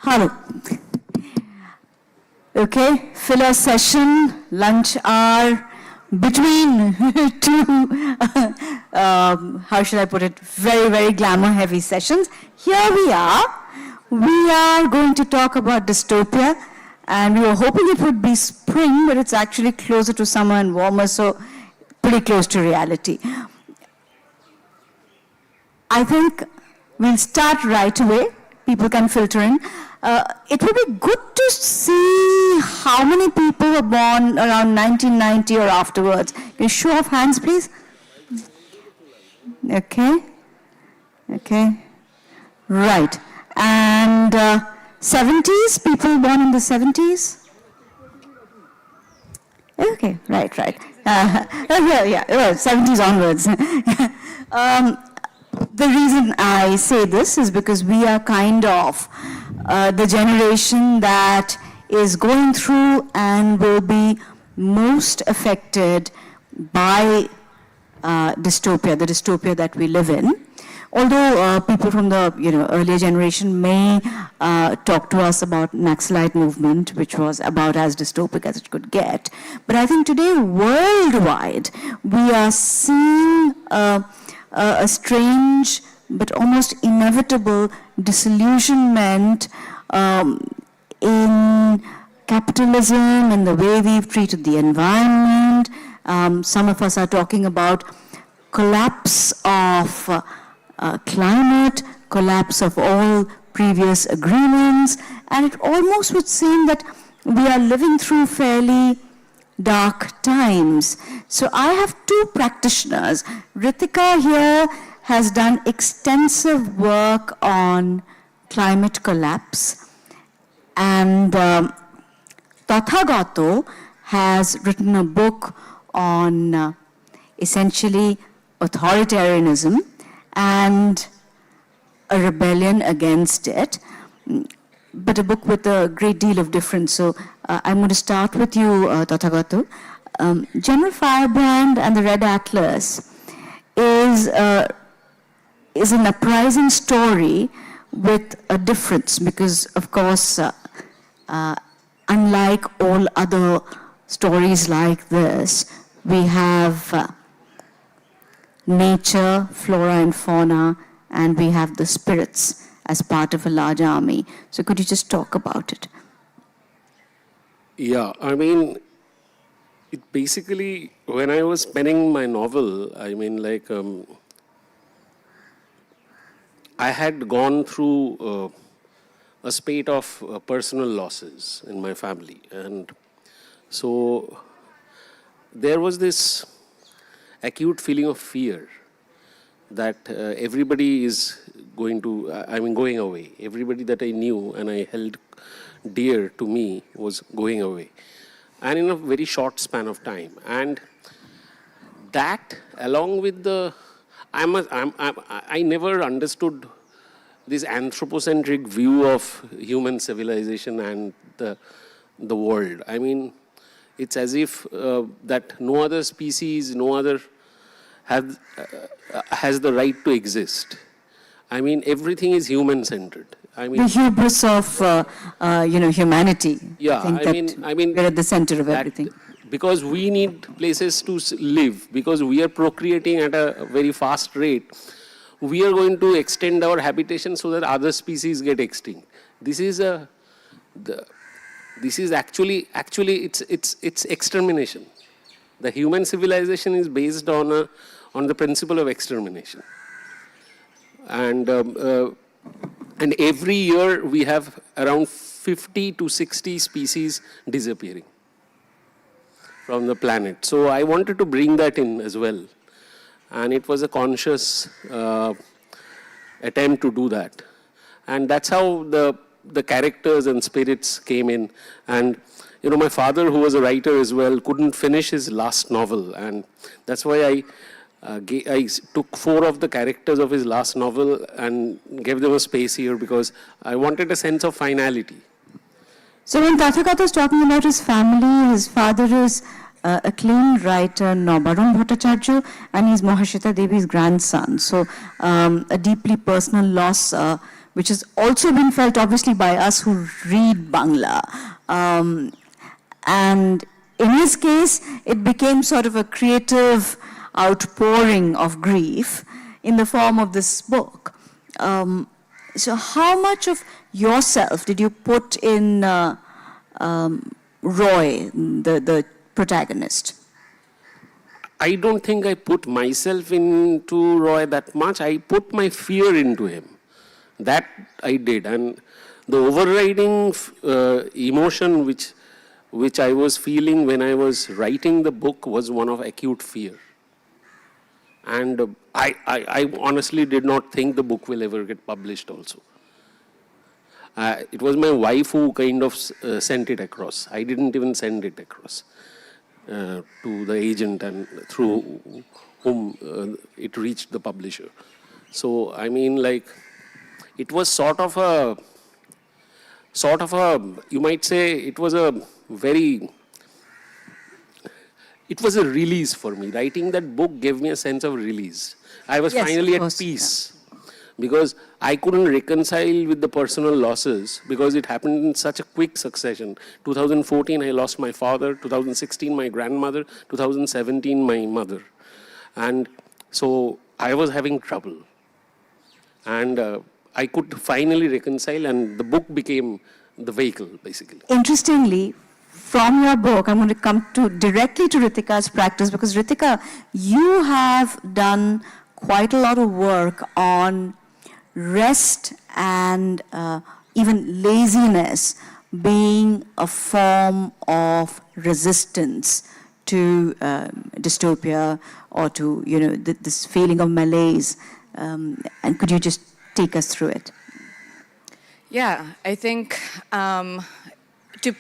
Hello. Okay, filler session, lunch hour, between two, how should I put it, very, very glamour heavy sessions. Here we are. We are going to talk about dystopia, and we were hoping it would be spring, but it's actually closer to summer and warmer, so pretty close to reality. I think we'll start right away. People can filter in. It would be good to see how many people were born around 1990 or afterwards. Can you show of hands, please? Okay. Okay. Right. And 70s, people born in the 70s? Okay, right. Yeah, 70s onwards. The reason I say this is because we are kind of the generation that is going through and will be most affected by dystopia, the dystopia that we live in. Although people from the earlier generation may talk to us about Naxalite movement, which was about as dystopic as it could get, but I think today worldwide we are seeing a strange but almost inevitable disillusionment in capitalism and the way we've treated the environment. Some of us are talking about collapse of climate, collapse of all previous agreements, and it almost would seem that we are living through fairly dark times. So I have two practitioners. Ritika here has done extensive work on climate collapse, and Tathagata has written a book on essentially authoritarianism and a rebellion against it, but a book with a great deal of difference. So I'm going to start with you, Tathagata. General Firebrand and the Red Atlas is an uprising story with a difference because, of course, unlike all other stories like this, we have nature, flora and fauna, and we have the spirits as part of a large army. So could you just talk about it? Yeah, I mean, it basically, when I was penning my novel, I mean, like, I had gone through a spate of personal losses in my family. And so there was this acute feeling of fear that everybody is going away. Everybody that I knew and I held dear to me was going away. And in a very short span of time. And that, along with the, I never understood this anthropocentric view of human civilization and the world. I mean, it's as if that no other species, no other has the right to exist. I mean, everything is human-centered. I mean, the hubris of humanity. Yeah, I mean, we're at the center of everything. Because we need places to live, because we are procreating at a very fast rate, we are going to extend our habitation so that other species get extinct. This is actually it's extermination. The human civilization is based on the principle of extermination. And every year we have around 50 to 60 species disappearing from the planet. So I wanted to bring that in as well. And it was a conscious attempt to do that. And that's how the characters and spirits came in. And my father, who was a writer as well, couldn't finish his last novel. And that's why I took 4 of the characters of his last novel and gave them a space here because I wanted a sense of finality. So when Tathagata is talking about his family, his father is acclaimed writer Baron Bhattacharya, and he's Mahashita Devi's grandson. So a deeply personal loss which has also been felt obviously by us who read Bangla. And in his case, it became sort of a creative outpouring of grief in the form of this book. So how much of yourself did you put in Roy, the protagonist? I don't think I put myself into Roy that much. I put my fear into him. That I did. And the overriding emotion which I was feeling when I was writing the book was one of acute fear. And I honestly did not think the book will ever get published also. It was my wife who kind of sent it across. I didn't even send it across to the agent and through whom it reached the publisher. So, I mean, like, it was sort of a, you might say, it was a release for me. Writing that book gave me a sense of release. I was finally at peace. Because I couldn't reconcile with the personal losses because it happened in such a quick succession. 2014, I lost my father. 2016, my grandmother. 2017, my mother. And so I was having trouble. And I could finally reconcile, and the book became the vehicle, basically. Interestingly, from your book, I'm going to come directly to Ritika's practice, because Ritika, you have done quite a lot of work on rest and even laziness being a form of resistance to dystopia or to, this feeling of malaise. And could you just take us through it? Yeah, I think to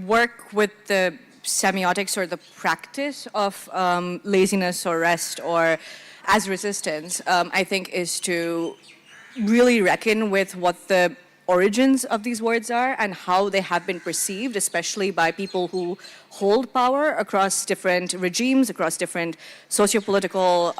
work with the semiotics or the practice of laziness or rest or as resistance, I think is to really reckon with what the origins of these words are and how they have been perceived, especially by people who hold power across different regimes, across different socio-political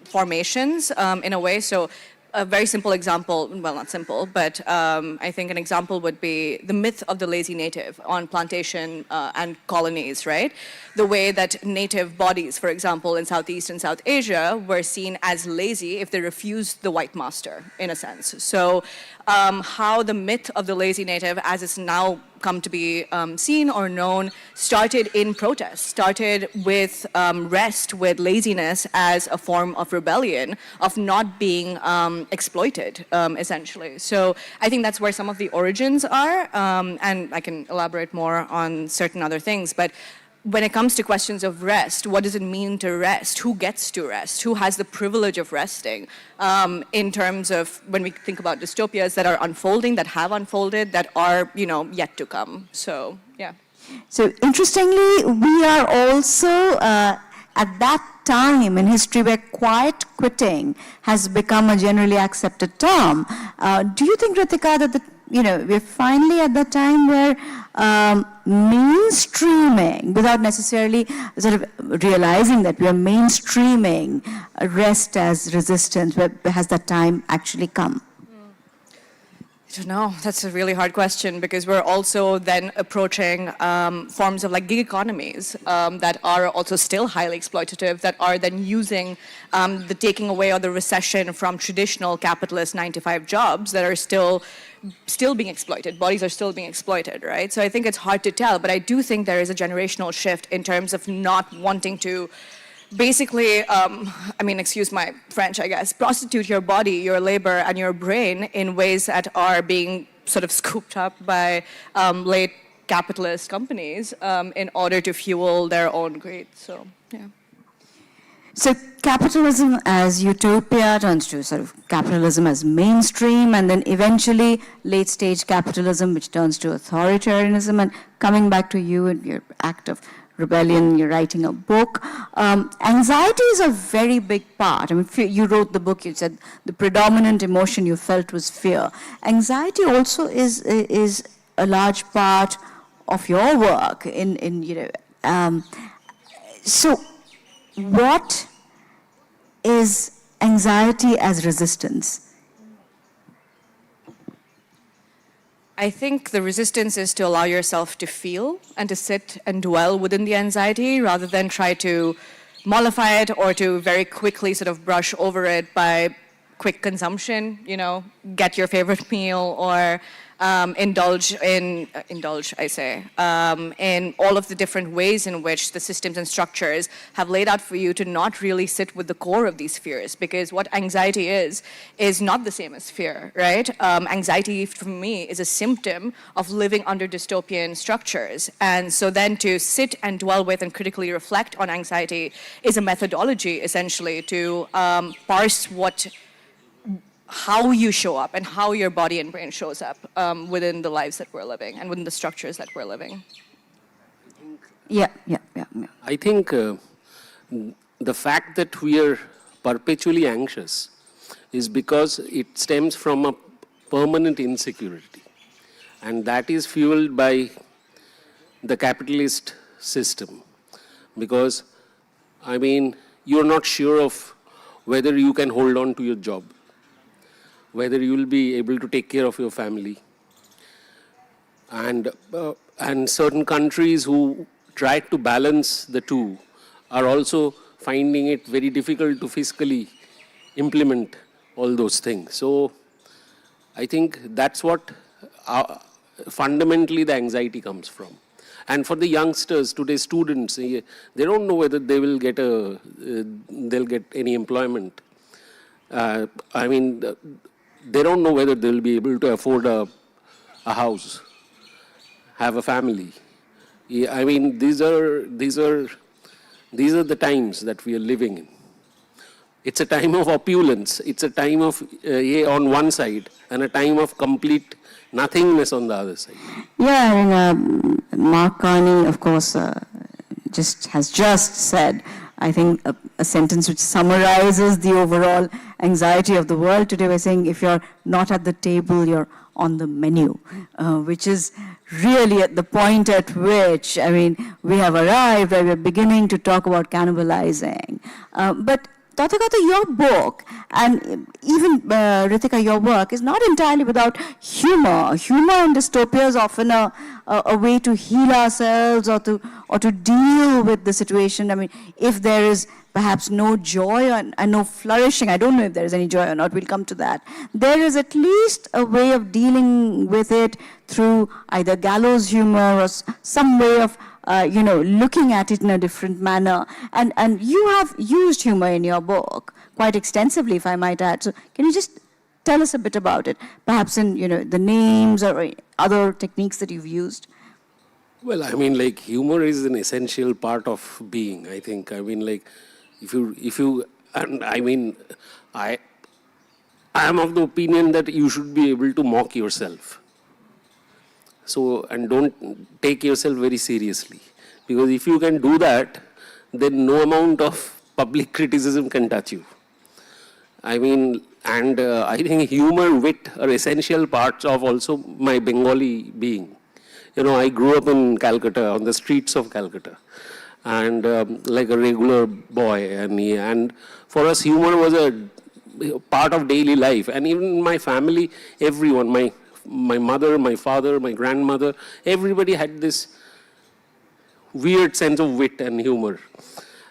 formations in a way. So a very simple example, well, not simple, but I think an example would be the myth of the lazy native on plantation and colonies, right? The way that native bodies, for example, in Southeast and South Asia were seen as lazy if they refused the white master, in a sense. So how the myth of the lazy native, as it's now come to be seen or known, started in protest, started with rest, with laziness as a form of rebellion, of not being exploited, essentially. So I think that's where some of the origins are, and I can elaborate more on certain other things, but when it comes to questions of rest, what does it mean to rest? Who gets to rest? Who has the privilege of resting? In terms of when we think about dystopias that are unfolding, that have unfolded, that are, yet to come. So, yeah. So interestingly, we are also at that time in history where quiet quitting has become a generally accepted term. Do you think, Ritika, that we're finally at the time where mainstreaming, without necessarily sort of realizing that we are mainstreaming rest as resistance, where has that time actually come? I don't know. That's a really hard question, because we're also then approaching forms of like gig economies that are also still highly exploitative, that are then using the taking away or the recession from traditional capitalist 9-to-5 jobs that are still being exploited. Bodies are still being exploited, right? So I think it's hard to tell, but I do think there is a generational shift in terms of not wanting to basically, excuse my French, I guess, prostitute your body, your labor, and your brain in ways that are being sort of scooped up by late capitalist companies in order to fuel their own greed. So, yeah. So capitalism as utopia turns to sort of capitalism as mainstream, and then eventually late-stage capitalism, which turns to authoritarianism. And coming back to you and your act of rebellion, you're writing a book. Anxiety is a very big part. I mean, you wrote the book, you said the predominant emotion you felt was fear. Anxiety also is a large part of your work. So what is anxiety as resistance? I think the resistance is to allow yourself to feel and to sit and dwell within the anxiety rather than try to mollify it or to very quickly sort of brush over it by quick consumption, you know, get your favorite meal or indulge, in all of the different ways in which the systems and structures have laid out for you to not really sit with the core of these fears. Because what anxiety is not the same as fear, right? Anxiety, for me, is a symptom of living under dystopian structures. And so then to sit and dwell with and critically reflect on anxiety is a methodology, essentially, to parse how you show up and how your body and brain shows up within the lives that we're living and within the structures that we're living. Yeah. I think the fact that we are perpetually anxious is because it stems from a permanent insecurity. And that is fueled by the capitalist system. Because, I mean, you're not sure of whether you can hold on to your job, whether you will be able to take care of your family. And certain countries who try to balance the two are also finding it very difficult to fiscally implement all those things. So I think that's what fundamentally the anxiety comes from. And for the youngsters, today's students, they don't know whether they will get they'll get any employment. I mean, they don't know whether they'll be able to afford a house, have a family. Yeah, I mean, these are the times that we are living in. It's a time of opulence. It's a time of on one side and a time of complete nothingness on the other side. Yeah, I mean, Mark Carney, of course, has just said, I think, a sentence which summarizes the overall anxiety of the world today by saying, if you're not at the table, you're on the menu, which is really at the point at which, I mean, we have arrived where we're beginning to talk about cannibalizing. But Tathagata, your book, and even Ritika, your work, is not entirely without humor. Humor in dystopia is often a way to heal ourselves or to deal with the situation. I mean, if there is perhaps no joy and no flourishing, I don't know if there is any joy or not, we'll come to that. There is at least a way of dealing with it through either gallows humor or some way of looking at it in a different manner. And you have used humor in your book quite extensively, if I might add. So can you just tell us a bit about it? Perhaps in, the names or other techniques that you've used? Well, I mean, like, humor is an essential part of being, I think. I mean, like, if you, and I mean, I am of the opinion that you should be able to mock yourself. So, and don't take yourself very seriously. Because if you can do that, then no amount of public criticism can touch you. I mean, and I think humor, wit are essential parts of also my Bengali being. I grew up in Calcutta, on the streets of Calcutta, and like a regular boy. And for us, humor was a part of daily life. And even in my family, everyone, my mother, my father, my grandmother, everybody had this weird sense of wit and humor.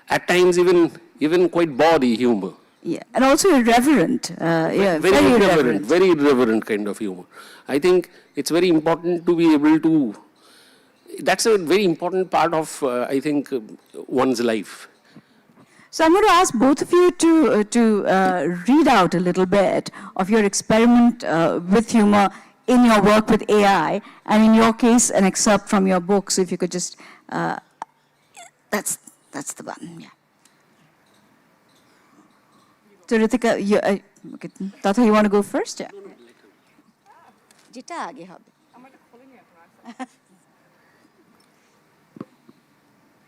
At times, even quite bawdy humor. Yeah, and also irreverent. Very irreverent kind of humor. I think it's very important to be able to. That's a very important part of, I think, one's life. So I'm going to ask both of you to read out a little bit of your experiment with humor in your work with AI, and in your case, an excerpt from your book. So if you could just, that's the button, yeah. So Ritika, okay, Tata, you want to go first? Yeah. Jita aage hobe.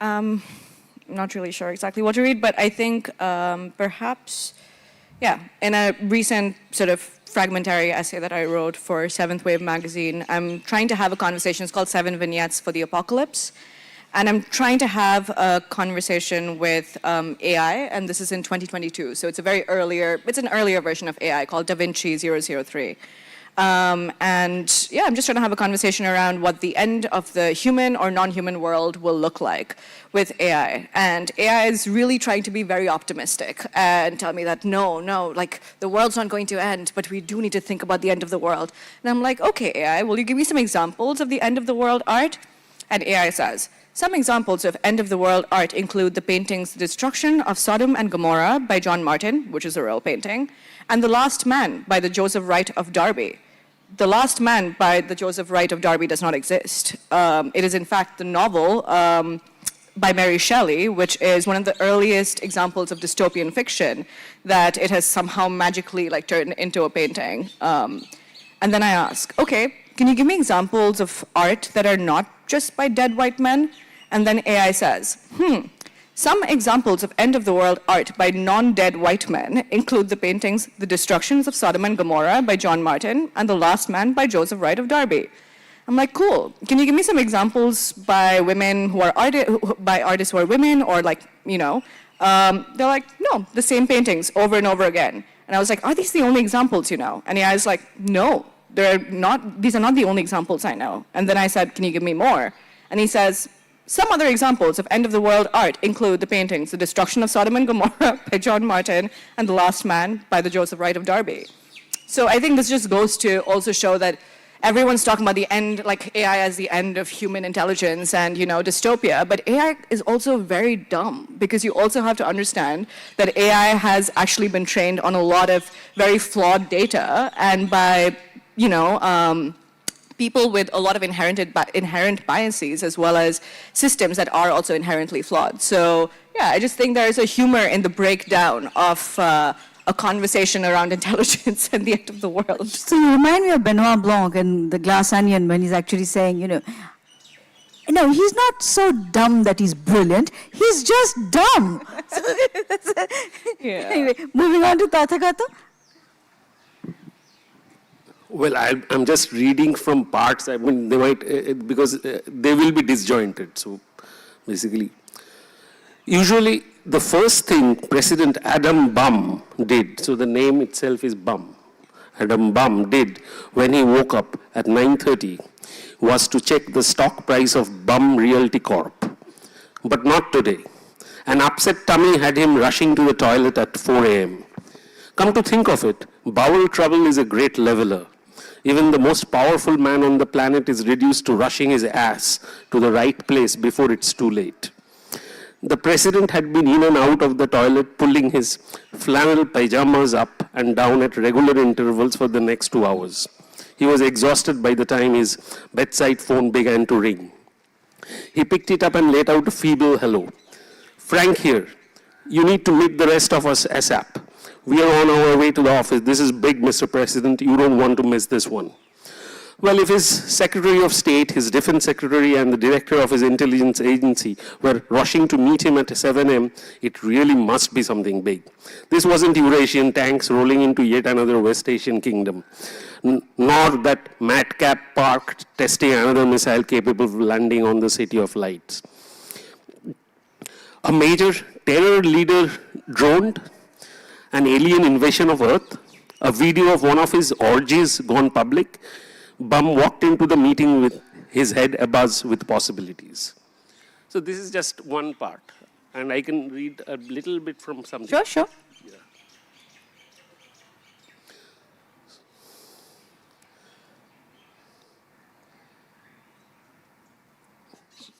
I'm not really sure exactly what to read, but I think perhaps, in a recent sort of fragmentary essay that I wrote for Seventh Wave magazine, I'm trying to have a conversation. It's called 7 Vignettes for the Apocalypse. And I'm trying to have a conversation with AI, and this is in 2022. So it's an earlier version of AI called DaVinci 003. And yeah, I'm just trying to have a conversation around what the end of the human or non-human world will look like with AI. And AI is really trying to be very optimistic and tell me that no, like the world's not going to end, but we do need to think about the end of the world. And I'm like, okay, AI, will you give me some examples of the end of the world art? And AI says, some examples of end of the world art include the paintings The Destruction of Sodom and Gomorrah by John Martin, which is a real painting, and The Last Man by the Joseph Wright of Derby. The Last Man by the Joseph Wright of Derby does not exist. It is in fact the novel by Mary Shelley, which is one of the earliest examples of dystopian fiction that it has somehow magically like turned into a painting. And then I ask, okay, can you give me examples of art that are not just by dead white men? And then AI says, some examples of end-of-the-world art by non-dead white men include the paintings The Destructions of Sodom and Gomorrah by John Martin and The Last Man by Joseph Wright of Derby. I'm like, cool. Can you give me some examples by women who are by artists who are women, or like, you know? They're like, no, the same paintings over and over again. And I was like, are these the only examples you know? And AI was like, no, they're not. These are not the only examples I know. And then I said, can you give me more? And he says, some other examples of end-of-the-world art include the paintings The Destruction of Sodom and Gomorrah by John Martin and The Last Man by the Joseph Wright of Derby. So I think this just goes to also show that everyone's talking about the end, like AI as the end of human intelligence and, you know, dystopia. But AI is also very dumb, because you also have to understand that AI has actually been trained on a lot of very flawed data, and by, you know, people with a lot of inherent biases, as well as systems that are also inherently flawed. So yeah, I just think there is a humor in the breakdown of a conversation around intelligence and the end of the world. So you remind me of Benoit Blanc in The Glass Onion, when he's actually saying, you know, no, he's not so dumb that he's brilliant. He's just dumb. Yeah. Anyway, moving on to Tathagata. Well, I'm just reading from parts. I mean, they might, because they will be disjointed. So basically, usually the first thing President Adam Bum did, so the name itself is Bum, Adam Bum did when he woke up at 9:30 was to check the stock price of Bum Realty Corp. But not today. An upset tummy had him rushing to the toilet at 4 a.m. Come to think of it, bowel trouble is a great leveler. Even the most powerful man on the planet is reduced to rushing his ass to the right place before it's too late. The president had been in and out of the toilet, pulling his flannel pajamas up and down at regular intervals for the next 2 hours. He was exhausted by the time his bedside phone began to ring. He picked it up and let out a feeble hello. Frank here. You need to meet the rest of us ASAP. We are on our way to the office. This is big, Mr. President. You don't want to miss this one. Well, if his Secretary of State, his Defense Secretary, and the Director of his intelligence agency were rushing to meet him at 7 a.m., it really must be something big. This wasn't Eurasian tanks rolling into yet another West Asian kingdom, nor that madcap parked testing another missile capable of landing on the City of Lights. A major terror leader droned, an alien invasion of Earth, a video of one of his orgies gone public. Bum walked into the meeting with his head abuzz with possibilities. So this is just one part, and I can read a little bit from something. Sure, sure. Yeah.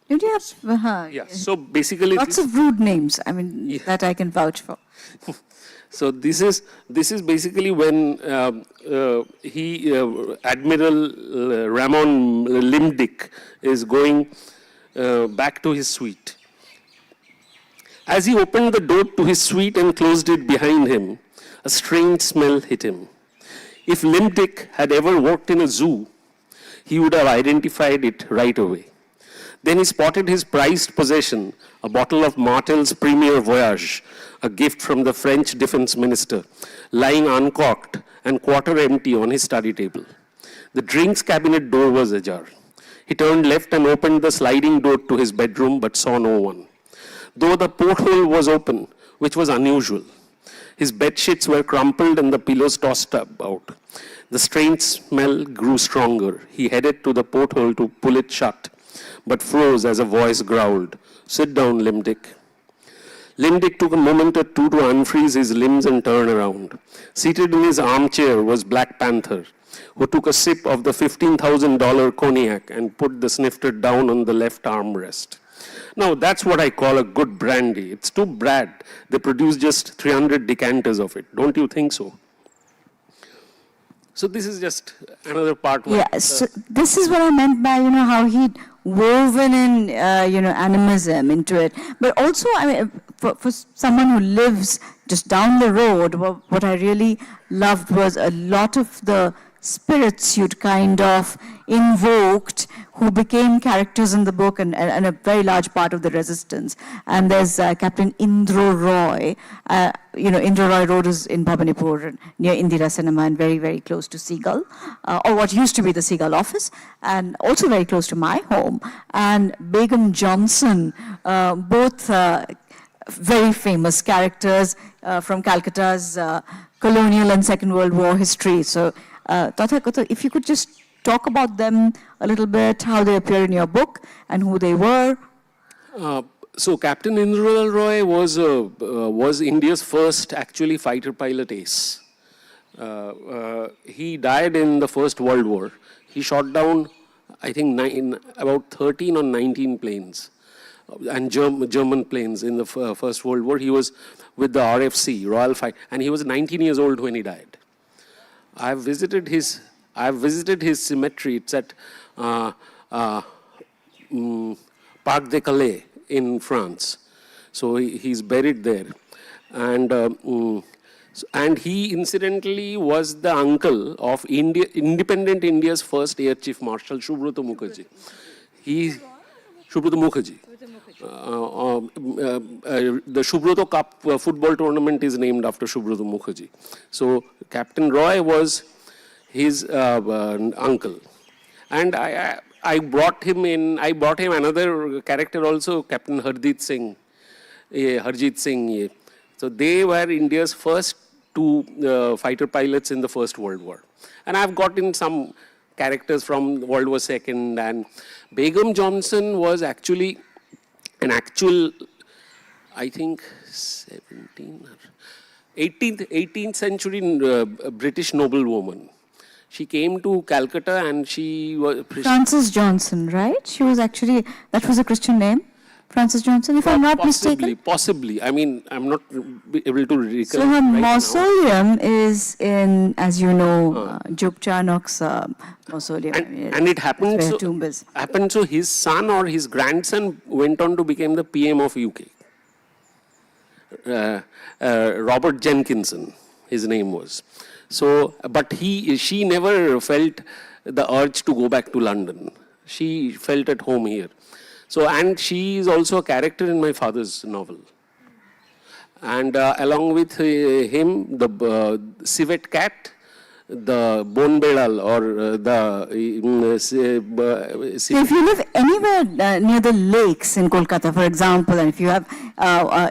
Did you have Yeah. So basically, lots of rude names? I mean, Yeah. that I can vouch for. So this is basically when Admiral Ramon Limdick is going back to his suite. As he opened the door to his suite and closed it behind him, a strange smell hit him. If Limdick had ever worked in a zoo, he would have identified it right away. Then he spotted his prized possession, a bottle of Martel's Premier Voyage, a gift from the French defense minister, lying uncorked and quarter empty on his study table. The drinks cabinet door was ajar. He turned left and opened the sliding door to his bedroom, but saw no one, though the porthole was open, which was unusual. His bedsheets were crumpled and the pillows tossed about. The strange smell grew stronger. He headed to the porthole to pull it shut, but froze as a voice growled, "Sit down, Limdick." Limdick took a moment or two to unfreeze his limbs and turn around. Seated in his armchair was Black Panther, who took a sip of the $15,000 cognac and put the snifter down on the left armrest. Now, that's what I call a good brandy. It's too bad they produce just 300 decanters of it. Don't you think so? So this is just another part. Yeah, so this is what I meant by, how he'd woven in, animism into it. But also, I mean, for someone who lives just down the road, what I really loved was a lot of the spirits you'd kind of invoked who became characters in the book and a very large part of the resistance. And there's Captain Indro Roy. Indro Roy Road is in Bhabanipur near Indira Cinema and very, very close to Seagull, or what used to be the Seagull office, and also very close to my home. And Begum Johnson, both very famous characters from Calcutta's colonial and Second World War history. So Tathagata, if you could just talk about them a little bit, how they appear in your book and who they were. So Captain Indra Roy was India's first actually fighter pilot ace. He died in the First World War. He shot down, I think, about 13 or 19 planes and German planes in the First World War. He was with the RFC, Royal Fight, and he was 19 years old when he died. I've visited his cemetery. It's at Parc des Calais in France. So he's buried there. And he incidentally was the uncle of independent India's first Air Chief Marshal, Subrata Mukherjee. Subrata Mukherjee. The Subrata Cup football tournament is named after Subrata Mukherjee. So Captain Roy was his uncle. And I brought him another character also, Captain Harjit Singh. So they were India's first two fighter pilots in the First World War. And I've gotten some characters from World War II, and Begum Johnson was actually an actual, I think, 18th century British noblewoman. She came to Calcutta and she was... Frances Johnson, right? She was actually, that was a Christian name? Frances Johnson, if I'm not mistaken? Possibly. I mean, I'm not able to recall. So her right mausoleum is in, as you know, Juk Chanok's mausoleum. And it happened so, tomb is. Happened so his son or his grandson went on to become the PM of UK. Robert Jenkinson, his name was. So, but she never felt the urge to go back to London. She felt at home here. So, and she is also a character in my father's novel. And along with him, the civet cat, the bone bedal, or So if you live anywhere near the lakes in Kolkata, for example, and if you have,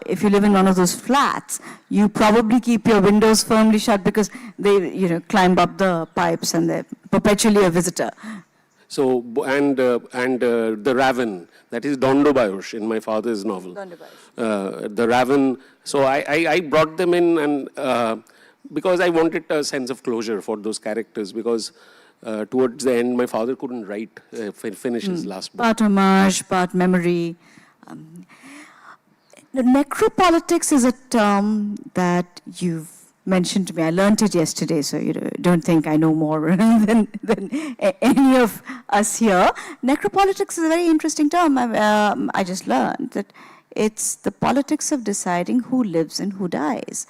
if you live in one of those flats, you probably keep your windows firmly shut because they, climb up the pipes and they're perpetually a visitor. So, and the raven, that is Dondobayush in my father's novel. The raven, so I brought them in and because I wanted a sense of closure for those characters, because towards the end my father couldn't write, finish his last book. Part homage, part memory. Necropolitics is a term that you've mentioned to me. I learned it yesterday, so don't think I know more than any of us here. Necropolitics is a very interesting term. I just learned that it's the politics of deciding who lives and who dies,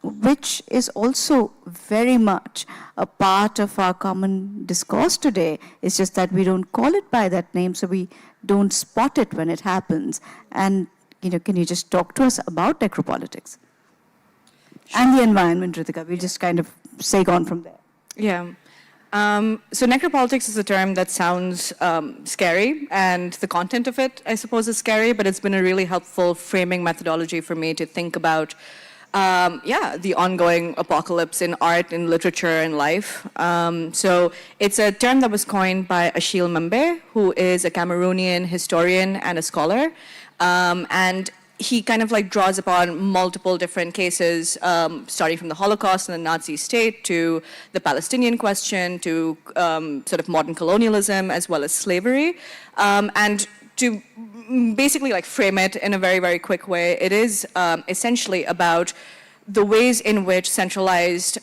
which is also very much a part of our common discourse today. It's just that we don't call it by that name, so we don't spot it when it happens. And, can you just talk to us about necropolitics? Sure. And the environment, Ritika. We'll just kind of seg on from there. Yeah. So necropolitics is a term that sounds scary, and the content of it, I suppose, is scary, but it's been a really helpful framing methodology for me to think about the ongoing apocalypse in art, in literature, and life. So it's a term that was coined by Achille Mbembe, who is a Cameroonian historian and a scholar. And he kind of like draws upon multiple different cases, starting from the Holocaust and the Nazi state to the Palestinian question to sort of modern colonialism as well as slavery. And to basically like frame it in a very, very quick way, it is essentially about the ways in which centralized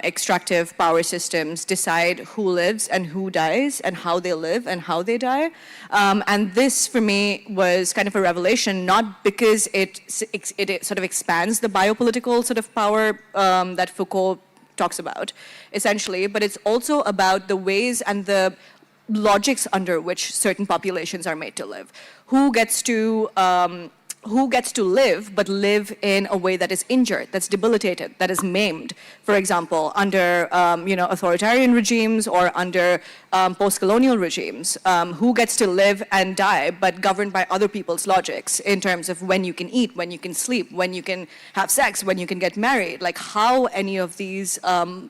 extractive power systems decide who lives and who dies and how they live and how they die. And this, for me, was kind of a revelation, not because it sort of expands the biopolitical sort of power that Foucault talks about, essentially, but it's also about the ways and the logics under which certain populations are made to live. Who gets to live, but live in a way that is injured, that's debilitated, that is maimed. For example, under authoritarian regimes or under post-colonial regimes. Who gets to live and die, but governed by other people's logics in terms of when you can eat, when you can sleep, when you can have sex, when you can get married, like how any of these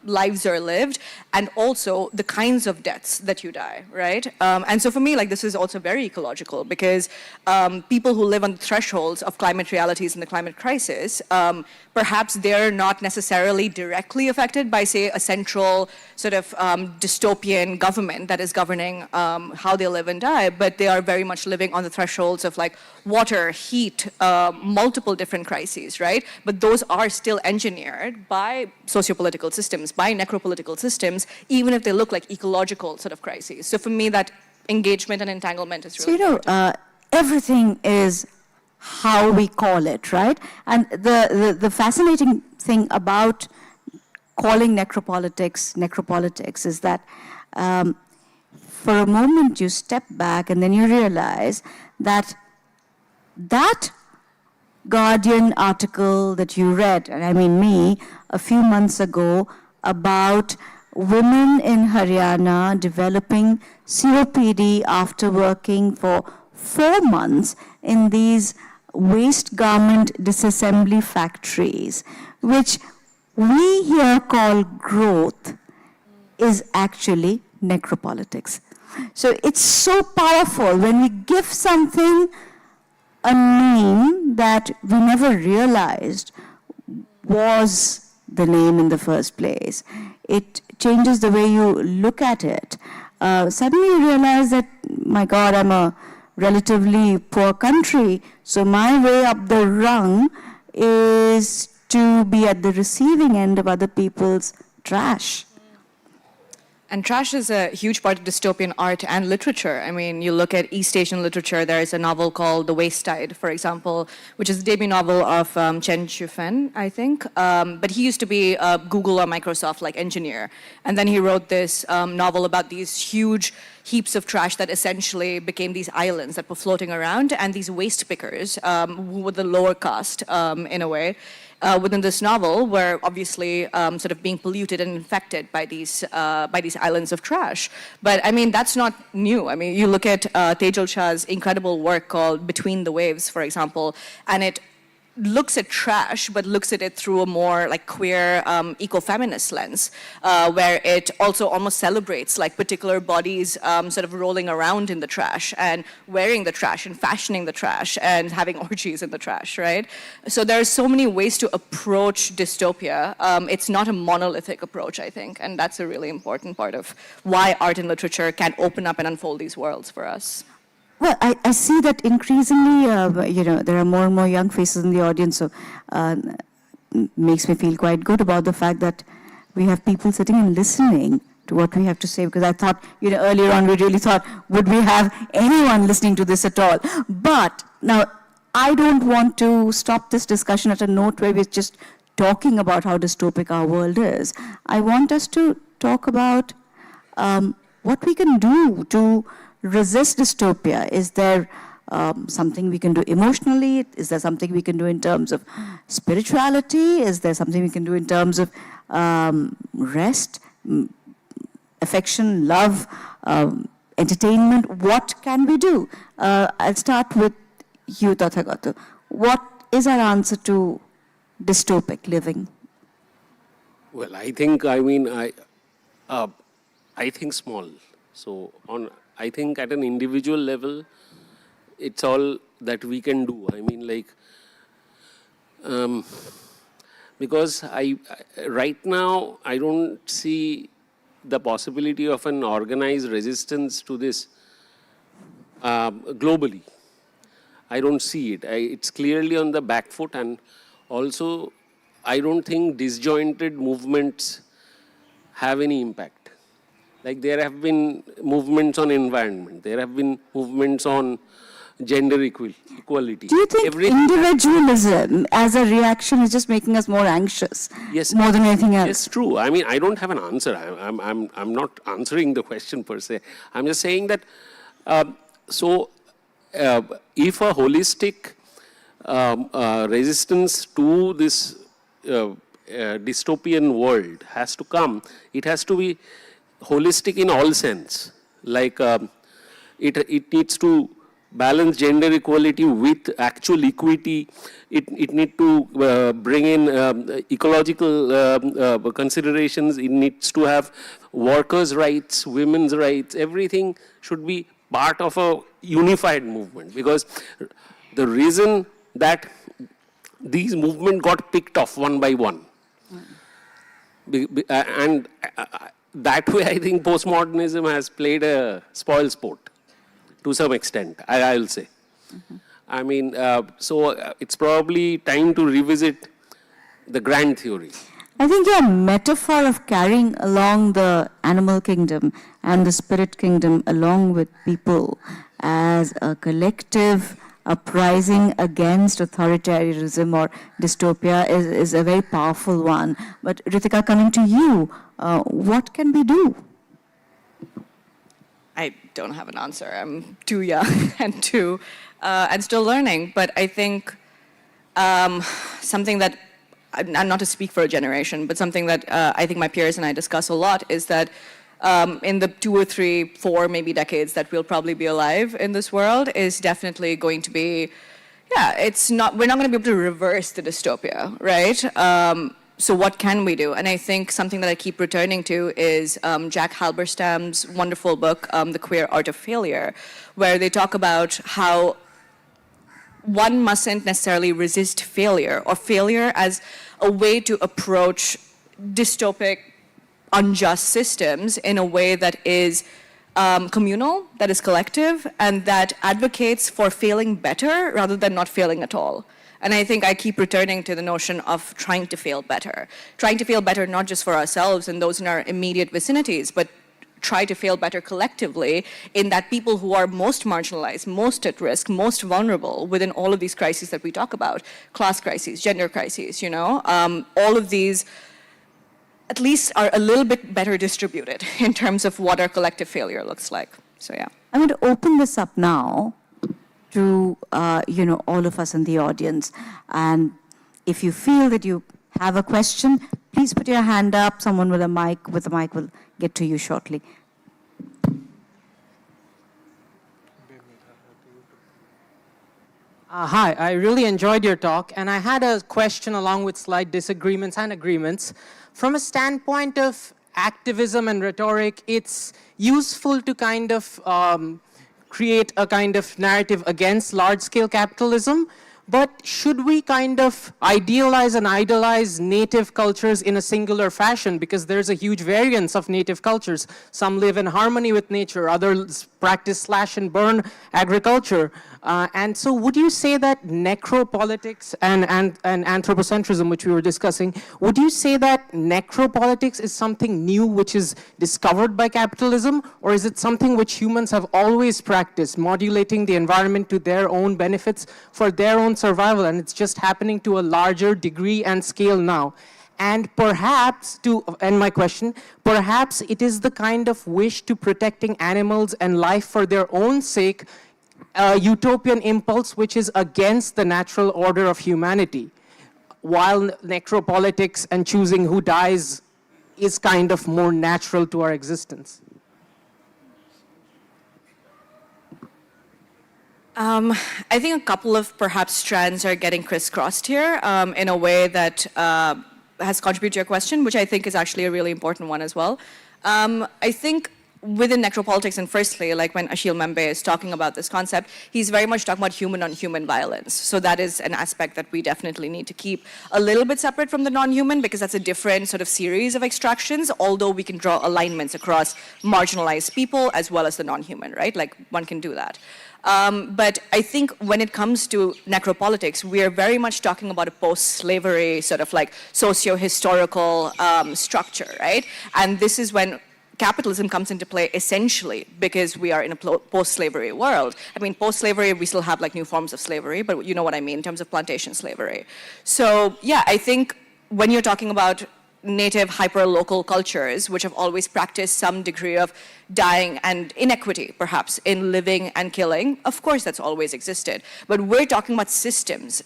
lives are lived, and also the kinds of deaths that you die, right? And so for me, like this is also very ecological because people who live on the thresholds of climate realities and the climate crisis, perhaps they're not necessarily directly affected by, say, a central sort of dystopian government that is governing how they live and die, but they are very much living on the thresholds of like water, heat, multiple different crises, right? But those are still engineered by sociopolitical systems, by necropolitical systems, even if they look like ecological sort of crises. So for me, that engagement and entanglement is really important. Everything is how we call it, right? And the fascinating thing about calling necropolitics is that for a moment you step back and then you realize that that Guardian article that you read, and I mean me, a few months ago about women in Haryana developing COPD after working for 4 months in these waste garment disassembly factories, which we here call growth, is actually necropolitics. So it's so powerful when we give something a name that we never realized was the name in the first place. It changes the way you look at it. Suddenly you realize that, my God, I'm a relatively poor country, so my way up the rung is to be at the receiving end of other people's trash. And trash is a huge part of dystopian art and literature. I mean, you look at East Asian literature, there is a novel called The Waste Tide, for example, which is the debut novel of Chen Qiufen, I think. But he used to be a Google or Microsoft like engineer. And then he wrote this novel about these huge heaps of trash that essentially became these islands that were floating around, and these waste pickers, who were the lower caste in a way, within this novel were obviously sort of being polluted and infected by these islands of trash. But I mean, that's not new. I mean, you look at Tejal Shah's incredible work called Between the Waves, for example, and it looks at trash, but looks at it through a more like queer eco-feminist lens, where it also almost celebrates like particular bodies sort of rolling around in the trash and wearing the trash and fashioning the trash and having orgies in the trash, right? So there are so many ways to approach dystopia. It's not a monolithic approach, I think, and that's a really important part of why art and literature can open up and unfold these worlds for us. Well, I see that increasingly, there are more and more young faces in the audience, so makes me feel quite good about the fact that we have people sitting and listening to what we have to say, because I thought, earlier on we really thought, would we have anyone listening to this at all? But now, I don't want to stop this discussion at a note where we're just talking about how dystopic our world is. I want us to talk about what we can do to resist dystopia. Is there something we can do emotionally? Is there something we can do in terms of spirituality? Is there something we can do in terms of rest, affection, love, entertainment? What can we do? I'll start with you, Tathagata. What is our answer to dystopic living? Well, I think small. So I think at an individual level, it's all that we can do. I mean, like, because right now, I don't see the possibility of an organized resistance to this globally. I don't see it. It's clearly on the back foot, and also I don't think disjointed movements have any impact. Like there have been movements on environment, there have been movements on gender equality. Do you think individualism as a reaction is just making us more anxious? Yes. More than anything else? Yes, true. I mean, I don't have an answer. I'm not answering the question per se. I'm just saying that, if a holistic resistance to this dystopian world has to come, it has to be holistic in all sense. Like it needs to balance gender equality with actual equity. It needs to bring in ecological considerations. It needs to have workers' rights, women's rights. Everything should be part of a unified movement, because the reason that these movements got picked off one by one, and that way I think postmodernism has played a spoil sport to some extent, I'll say. I mean, it's probably time to revisit the grand theory. I think your metaphor of carrying along the animal kingdom and the spirit kingdom along with people as a collective uprising against authoritarianism or dystopia is a very powerful one. But Ritika, coming to you, what can we do? I don't have an answer. I'm too young and still learning. But I think something that, and not to speak for a generation, but something that I think my peers and I discuss a lot is that in the 2 or 3, 4 maybe decades that we'll probably be alive in this world is definitely going to be, we're not going to be able to reverse the dystopia, right? So what can we do? And I think something that I keep returning to is Jack Halberstam's wonderful book, The Queer Art of Failure, where they talk about how one mustn't necessarily resist failure, or failure as a way to approach dystopic, unjust systems in a way that is communal, that is collective, and that advocates for failing better rather than not failing at all. And I think I keep returning to the notion of trying to fail better. Trying to fail better not just for ourselves and those in our immediate vicinities, but try to fail better collectively in that people who are most marginalized, most at risk, most vulnerable within all of these crises that we talk about, class crises, gender crises, all of these at least are a little bit better distributed in terms of what our collective failure looks like. So yeah. I'm going to open this up now to all of us in the audience. And if you feel that you have a question, please put your hand up. Someone with a mic will get to you shortly. Hi, I really enjoyed your talk, and I had a question along with slight disagreements and agreements. From a standpoint of activism and rhetoric, it's useful to kind of create a kind of narrative against large-scale capitalism, but should we kind of idealize and idolize native cultures in a singular fashion? Because there's a huge variance of native cultures. Some live in harmony with nature, others practice slash and burn agriculture. And so would you say that necropolitics and anthropocentrism, which we were discussing, would you say that necropolitics is something new which is discovered by capitalism, or is it something which humans have always practiced, modulating the environment to their own benefits for their own survival, and it's just happening to a larger degree and scale now? And perhaps, to end my question, perhaps it is the kind of wish to protecting animals and life for their own sake, a utopian impulse which is against the natural order of humanity, while necropolitics and choosing who dies is kind of more natural to our existence. I think a couple of perhaps strands are getting crisscrossed here in a way that has contributed to your question, which I think is actually a really important one as well. I think within necropolitics, and firstly, like when Ashil Membe is talking about this concept, he's very much talking about human on human violence. So that is an aspect that we definitely need to keep a little bit separate from the non-human, because that's a different sort of series of extractions, although we can draw alignments across marginalized people as well as the non-human, right? Like one can do that. But I think when it comes to necropolitics, we are very much talking about a post-slavery sort of like socio-historical structure, right? And this is when capitalism comes into play essentially because we are in a post-slavery world. I mean, post-slavery, we still have like new forms of slavery, but you know what I mean in terms of plantation slavery. So yeah, I think when you're talking about native hyper-local cultures, which have always practiced some degree of dying and inequity, perhaps, in living and killing, of course that's always existed. But we're talking about systems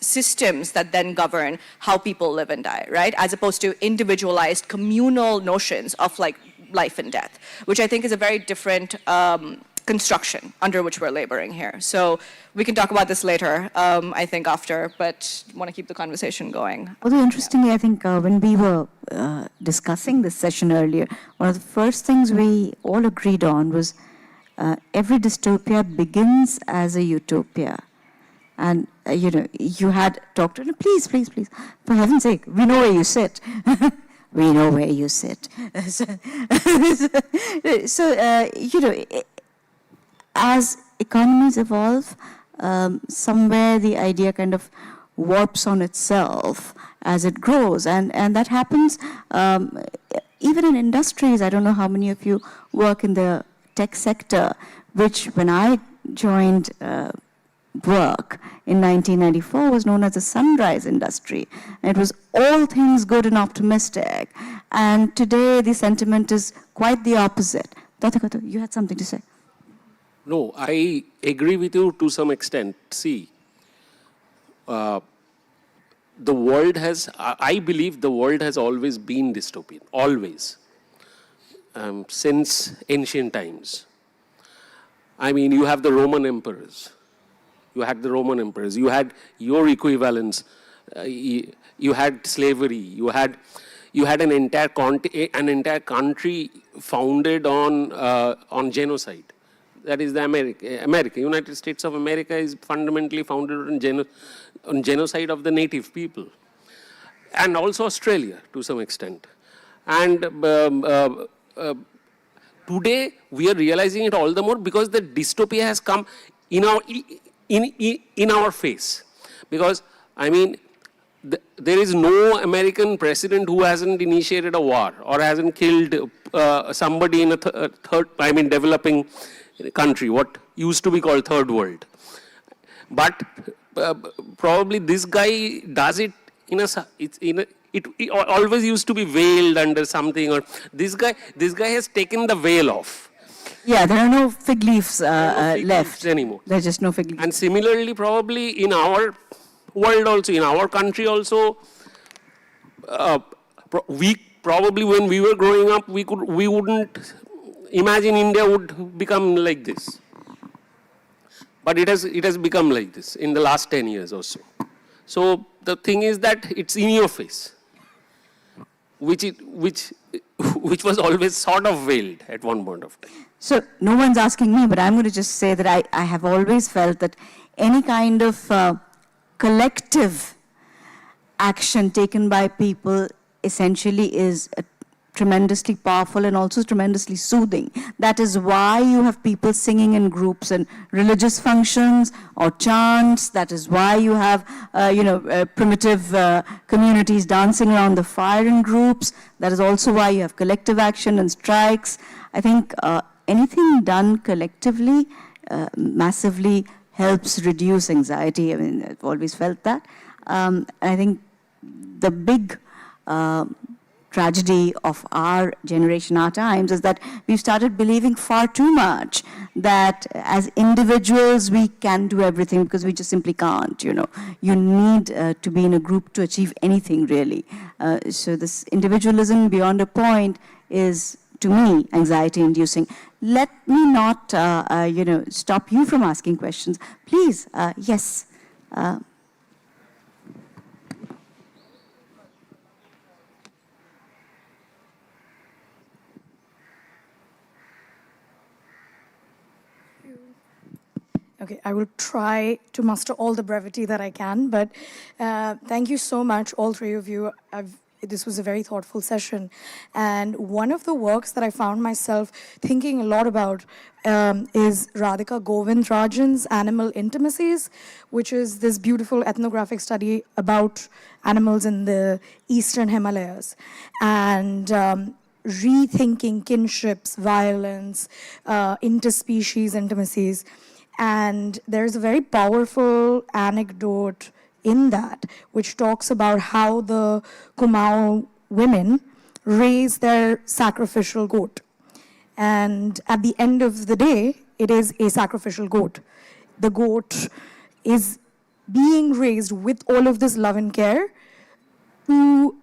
that then govern how people live and die, right? As opposed to individualized communal notions of like life and death, which I think is a very different construction under which we're laboring here. So we can talk about this later, I think, after, but want to keep the conversation going. Although interestingly, I think when we were discussing this session earlier, one of the first things we all agreed on was every dystopia begins as a utopia. And, you know, you had talked to, please, for heaven's sake, we know where you sit. We know where you sit. You know, as economies evolve, somewhere the idea kind of warps on itself as it grows. And that happens even in industries. I don't know how many of you work in the tech sector, which when I joined work in 1994 was known as the sunrise industry. And it was all things good and optimistic. And today the sentiment is quite the opposite. Tathagata, you had something to say. No, I agree with you to some extent. See, the world has, I believe the world has always been dystopian, always, since ancient times. I mean, you have the Roman emperors. You had the Roman emperors. You had your equivalents. You had slavery. You had an entire country founded on genocide. That is the America. United States of America is fundamentally founded on genocide of the native people, and also Australia to some extent. And today we are realizing it all the more because the dystopia has come in our face. Because I mean, there is no American president who hasn't initiated a war or hasn't killed somebody in a developing country, what used to be called third world. But probably this guy does it it always used to be veiled under something, or this guy has taken the veil off. Yeah, there are no fig leaves fig left leaves anymore. There's just no fig leaves. And similarly, probably in our world also, in our country also, we probably when we were growing up, we wouldn't imagine India would become like this. But it has become like this in the last 10 years or so. So the thing is that it's in your face, which was always sort of veiled at one point of time. So no one's asking me, but I'm going to just say that I have always felt that any kind of collective action taken by people essentially is tremendously powerful and also tremendously soothing. That is why you have people singing in groups and religious functions or chants. That is why you have, primitive communities dancing around the fire in groups. That is also why you have collective action and strikes. I think anything done collectively massively helps reduce anxiety. I mean, I've always felt that. I think the big tragedy of our generation, our times, is that we've started believing far too much that as individuals we can do everything, because we just simply can't, you know. You need to be in a group to achieve anything, really. So this individualism beyond a point is to me, anxiety-inducing. Let me not, stop you from asking questions. Please, yes. Okay, I will try to muster all the brevity that I can, but thank you so much, all three of you. This was a very thoughtful session. And one of the works that I found myself thinking a lot about is Radhika Govindrajan's Animal Intimacies, which is this beautiful ethnographic study about animals in the eastern Himalayas. And rethinking kinships, violence, interspecies intimacies. And there's a very powerful anecdote in that, which talks about how the Kumaon women raise their sacrificial goat. And at the end of the day, it is a sacrificial goat. The goat is being raised with all of this love and care to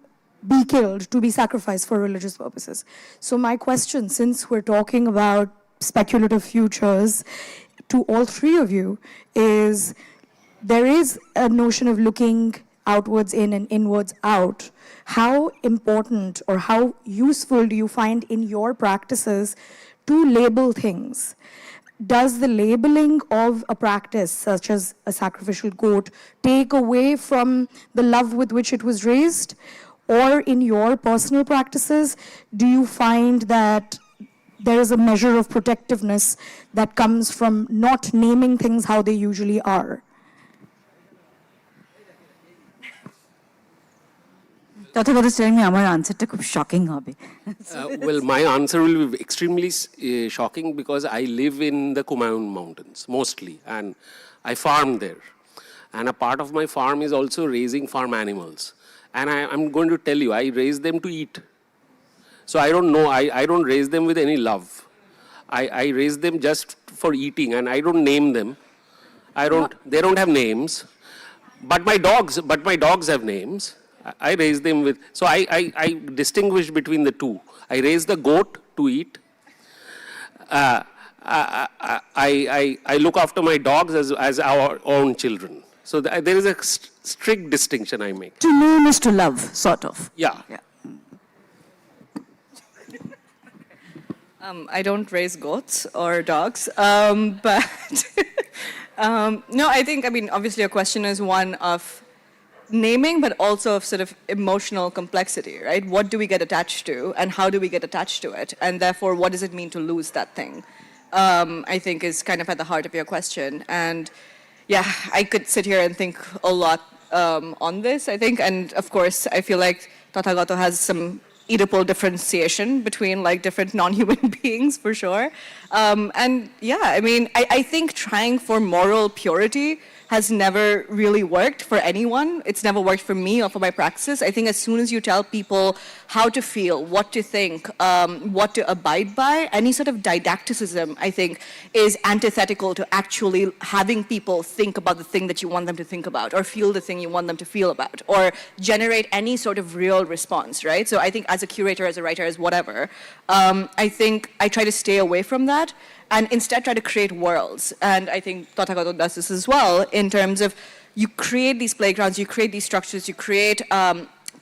be killed, to be sacrificed for religious purposes. So my question, since we're talking about speculative futures, to all three of you is, there is a notion of looking outwards in and inwards out. How important or how useful do you find in your practices to label things? Does the labeling of a practice, such as a sacrificial goat, take away from the love with which it was raised? Or in your personal practices, do you find that there is a measure of protectiveness that comes from not naming things how they usually are? Tathagata is telling me my answer is shocking. Well, my answer will be extremely shocking because I live in the Kumaon Mountains mostly, and I farm there. And a part of my farm is also raising farm animals. And I'm going to tell you, I raise them to eat. So I don't know, I don't raise them with any love. I raise them just for eating, and I don't name them. They don't have names. But my dogs have names. I raise them with, so I distinguish between the two. I raise the goat to eat. I look after my dogs as our own children. So there is a strict distinction I make. To name is to love, sort of. Yeah. I don't raise goats or dogs, but no, I mean, obviously your question is one of naming, but also of sort of emotional complexity, right? What do we get attached to, and how do we get attached to it? And therefore, what does it mean to lose that thing? I think is kind of at the heart of your question. And yeah, I could sit here and think a lot on this, I think. And of course, I feel like Tathagata has some Oedipal differentiation between like different non-human beings, for sure. And yeah, I mean, I think trying for moral purity has never really worked for anyone. It's never worked for me or for my practices. I think as soon as you tell people how to feel, what to think, what to abide by, any sort of didacticism, I think, is antithetical to actually having people think about the thing that you want them to think about, or feel the thing you want them to feel about, or generate any sort of real response, right? So I think as a curator, as a writer, as whatever, I think I try to stay away from that and instead try to create worlds. And I think Tathagata does this as well, in terms of you create these playgrounds, you create these structures, you create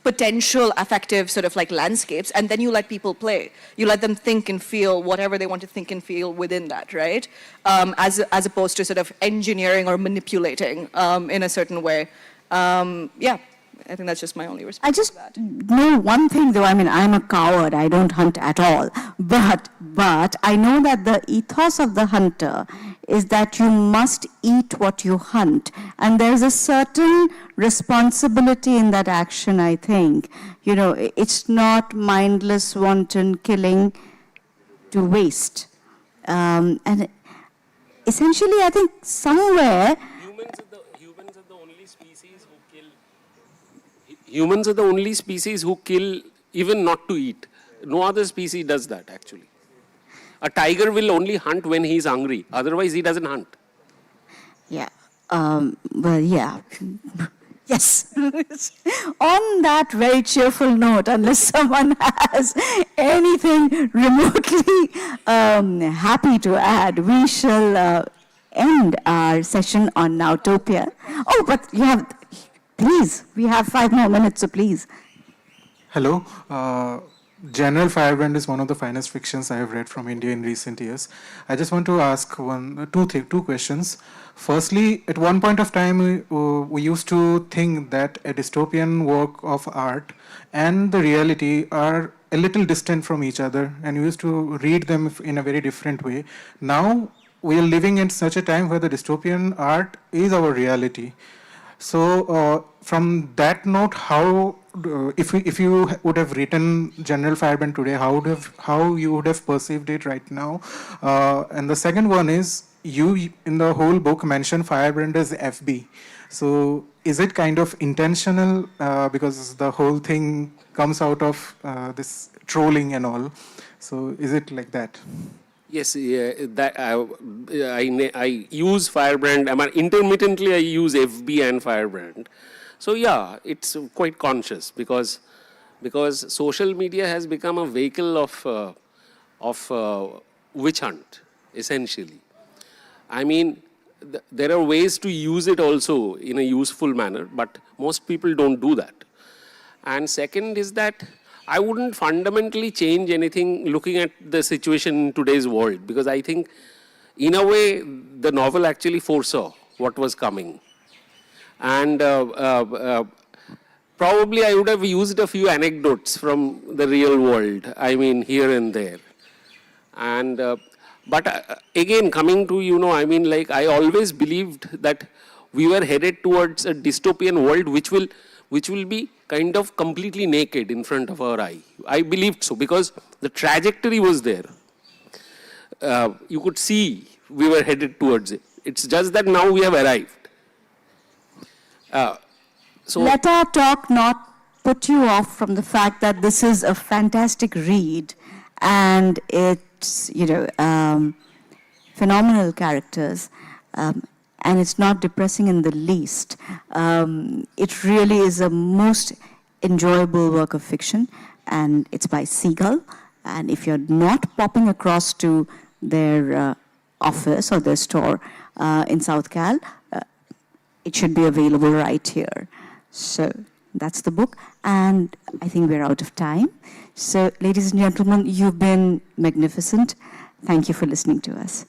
potential affective sort of like landscapes, and then you let people play. You let them think and feel whatever they want to think and feel within that, right? As opposed to sort of engineering or manipulating in a certain way. Yeah. I think that's just my only response. I just know one thing, though. I mean, I'm a coward. I don't hunt at all. But I know that the ethos of the hunter is that you must eat what you hunt. And there's a certain responsibility in that action, I think. You know, it's not mindless, wanton killing to waste. And essentially, I think somewhere... Humans are the only species who kill even not to eat. No other species does that, actually. A tiger will only hunt when he's hungry. Otherwise, he doesn't hunt. Yeah. Well, yeah. Yes. On that very cheerful note, unless someone has anything remotely happy to add, we shall end our session on Nowtopia. Oh, but you have, please, we have 5 more minutes, so please. Hello. General Firebrand is one of the finest fictions I have read from India in recent years. I just want to ask two questions. Firstly, at one point of time, we used to think that a dystopian work of art and the reality are a little distant from each other, and we used to read them in a very different way. Now, we are living in such a time where the dystopian art is our reality. So, from that note, how if you would have written General Firebrand today, how you would have perceived it right now? And the second one is, you in the whole book mention Firebrand as FB. So, is it kind of intentional because the whole thing comes out of this trolling and all? So, is it like that? Yes, yeah, that I use Firebrand. I mean, intermittently I use FB and Firebrand. So yeah, it's quite conscious because social media has become a vehicle of witch hunt, essentially. I mean, there are ways to use it also in a useful manner, but most people don't do that. And second is that I wouldn't fundamentally change anything looking at the situation in today's world, because I think, in a way, the novel actually foresaw what was coming. And probably I would have used a few anecdotes from the real world, I mean, here and there. And but again, coming to, I mean, like, I always believed that we were headed towards a dystopian world which will be kind of completely naked in front of our eye. I believed so because the trajectory was there. You could see we were headed towards it. It's just that now we have arrived. So let our talk not put you off from the fact that this is a fantastic read, and it's, phenomenal characters. And it's not depressing in the least. It really is a most enjoyable work of fiction, and it's by Seagull. And if you're not popping across to their office or their store in South Cal, it should be available right here. So that's the book, and I think we're out of time. So, ladies and gentlemen, you've been magnificent. Thank you for listening to us.